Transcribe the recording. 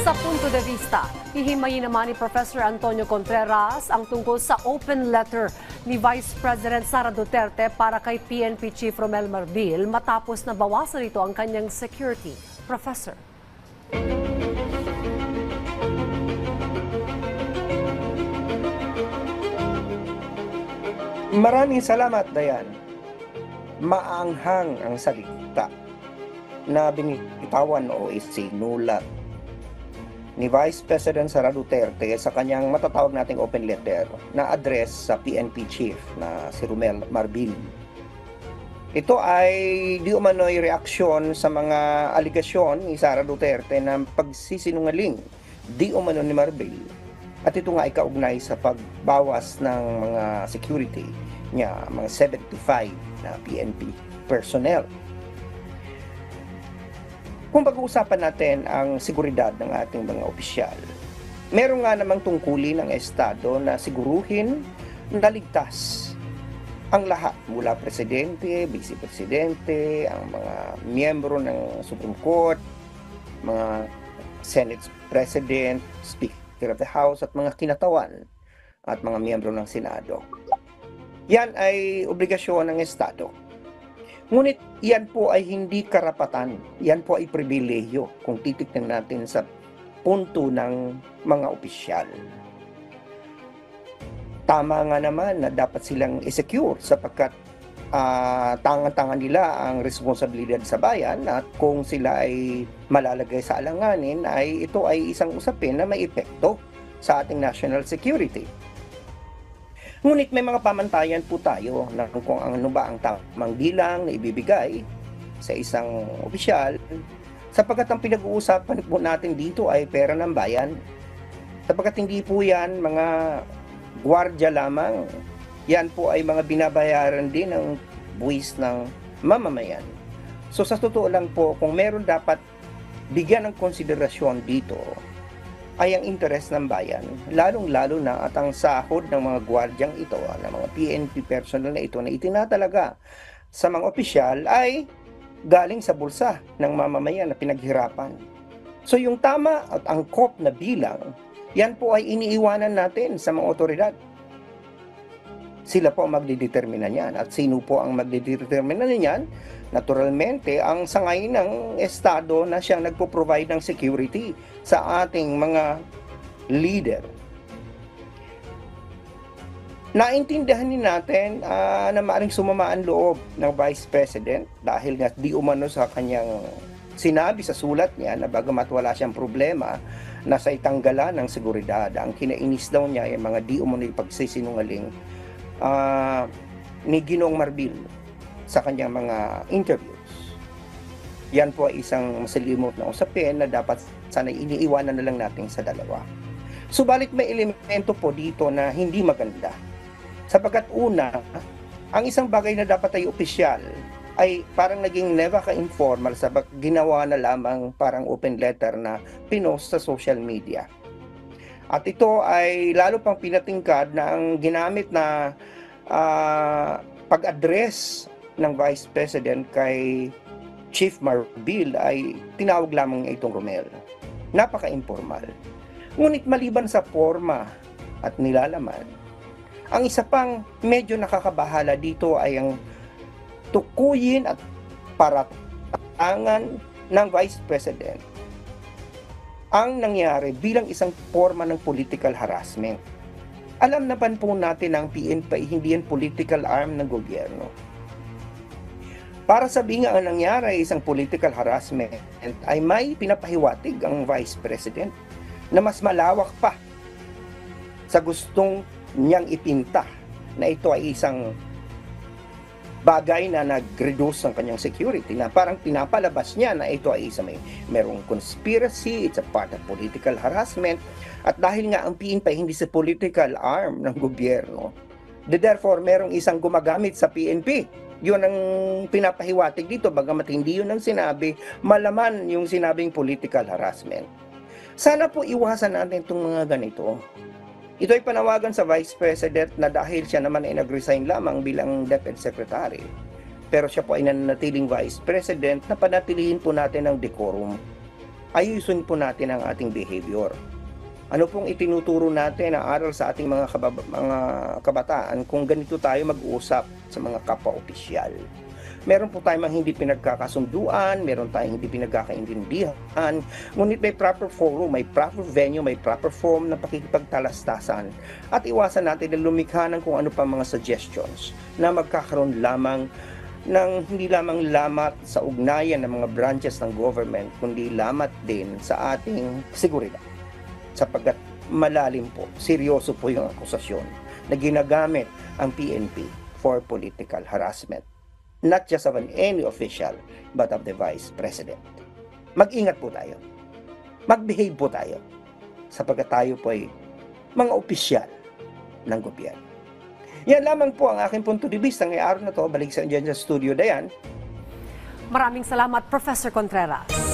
Sa punto de vista, hihimayin naman ni Professor Antonio Contreras ang tungkol sa open letter ni Vice President Sara Duterte para kay PNP Chief Romel Marbil matapos na bawasan ito ang kanyang security. Professor. Maraming salamat, Dayan. Maanghang ang salita na binitawan o isinulat ni Vice President Sara Duterte sa kanyang matatawag nating open letter na address sa PNP Chief na si Romel Marbil. Ito ay di umano'y reaksyon sa mga aligasyon ni Sara Duterte na pagsisinungaling di umano ni Marbil. At ito nga ay kaugnay sa pagbawas ng mga security niya, mga 75 na PNP personnel. Kung pag-uusapan natin ang seguridad ng ating mga opisyal, meron nga namang tungkulin ng Estado na siguruhin na ligtas ang lahat mula Presidente, Vice Presidente, ang mga miyembro ng Supreme Court, mga Senate President, Speaker of the House at mga kinatawan at mga miyembro ng Senado. Yan ay obligasyon ng Estado. Ngunit yan po ay hindi karapatan, yan po ay pribilehiyo kung titignan natin sa punto ng mga opisyal. Tama nga naman na dapat silang i-secure sapagkat tangan-tangan nila ang responsibilidad sa bayan at kung sila ay malalagay sa alanganin ay ito ay isang usapin na may epekto sa ating national security. Ngunit may mga pamantayan po tayo na kung ano ba ang tamang bilang na ibibigay sa isang opisyal sapagkat ang pinag-uusapan po natin dito ay pera ng bayan. Sapagkat hindi po yan mga gwardiya lamang. Yan po ay mga binabayaran din ng buwis ng mamamayan. So sa totoo lang po, kung meron dapat bigyan ng konsiderasyon dito, ay ang interes ng bayan, lalong-lalo na at ang sahod ng mga gwardyang ito, ng mga PNP personnel na ito na itinatalaga sa mga opisyal ay galing sa bulsa ng mamamayan na pinaghirapan. So yung tama at angkop na bilang, yan po ay iniiwanan natin sa mga otoridad. Sila po ang magdidetermina niyan. At sino po ang magdidetermina niyan? Naturalmente, ang sangay ng Estado na siyang nagpo-provide ng security sa ating mga leader. Naintindihan din natin na maaaring sumama ang loob ng Vice President dahil nga di umano sa kanyang sinabi sa sulat niya na bagamat wala siyang problema na sa itanggalan ng seguridad, ang kinainis daw niya ay mga di umano pagsisinungaling ni Ginoong Marbil sa kanyang mga interviews. Yan po ay isang masilimot na usapin na dapat sana iniiwanan na lang natin sa dalawa. Subalit may elemento po dito na hindi maganda. Sapagkat una, ang isang bagay na dapat ay opisyal ay parang naging never ka-informal sabag ginawa na lamang parang open letter na pinost sa social media. At ito ay lalo pang pinatingkad na ang ginamit na pag-address ng Vice President kay Chief Marbil ay tinawag lamang niya itong Romel. Napaka-informal. Ngunit maliban sa forma at nilalaman, ang isa pang medyo nakakabahala dito ay ang tukuyin at paratangan ng Vice President ang nangyari bilang isang forma ng political harassment. Alam naman po natin ang PNP hindi yan political arm ng gobyerno. Para sabihin nga ang nangyari ay isang political harassment ay may pinapahiwatig ang Vice President na mas malawak pa sa gustong niyang ipinta na ito ay isang bagay na nag-reduce ang kanyang security, na parang pinapalabas niya na ito ay isa merong conspiracy, it's a part of political harassment. At dahil nga ang PNP hindi sa political arm ng gobyerno, therefore merong isang gumagamit sa PNP. Yun ang pinapahiwatig dito, bagamat hindi yun ang sinabi, malaman yung sinabing political harassment. Sana po iwasan natin itong mga ganito. Ito ay panawagan sa Vice President na dahil siya naman ay nag-resign lamang bilang DepEd Secretary, pero siya po ay nananatiling Vice President, na panatilihin po natin ang decorum. ayusin po natin ang ating behavior. Ano pong itinuturo natin na aral sa ating mga kabataan kung ganito tayo mag-uusap sa mga kapwa-opisyal? Meron po tayong mga hindi pinagkakasunduan, meron tayong hindi pinagkakaintindihan, ngunit may proper forum, may proper venue, may proper form na pakikipagtalastasan at iwasan natin na lumikha ng kung ano pa mga suggestions na magkakaroon lamang ng hindi lamang lamat sa ugnayan ng mga branches ng government, kundi lamat din sa ating seguridad. Sapagkat malalim po, seryoso po yung akusasyon na ginagamit ang PNP for political harassment. Not just of any official, but of the Vice President. Mag-ingat po tayo. Mag-behave po tayo. Sapagkat tayo po ay mga opisyal ng gobyerno. Yan lamang po ang aking punto de vista ngayong araw na to. Balik sa inyo sa studio, Dayan. Maraming salamat, Professor Contreras.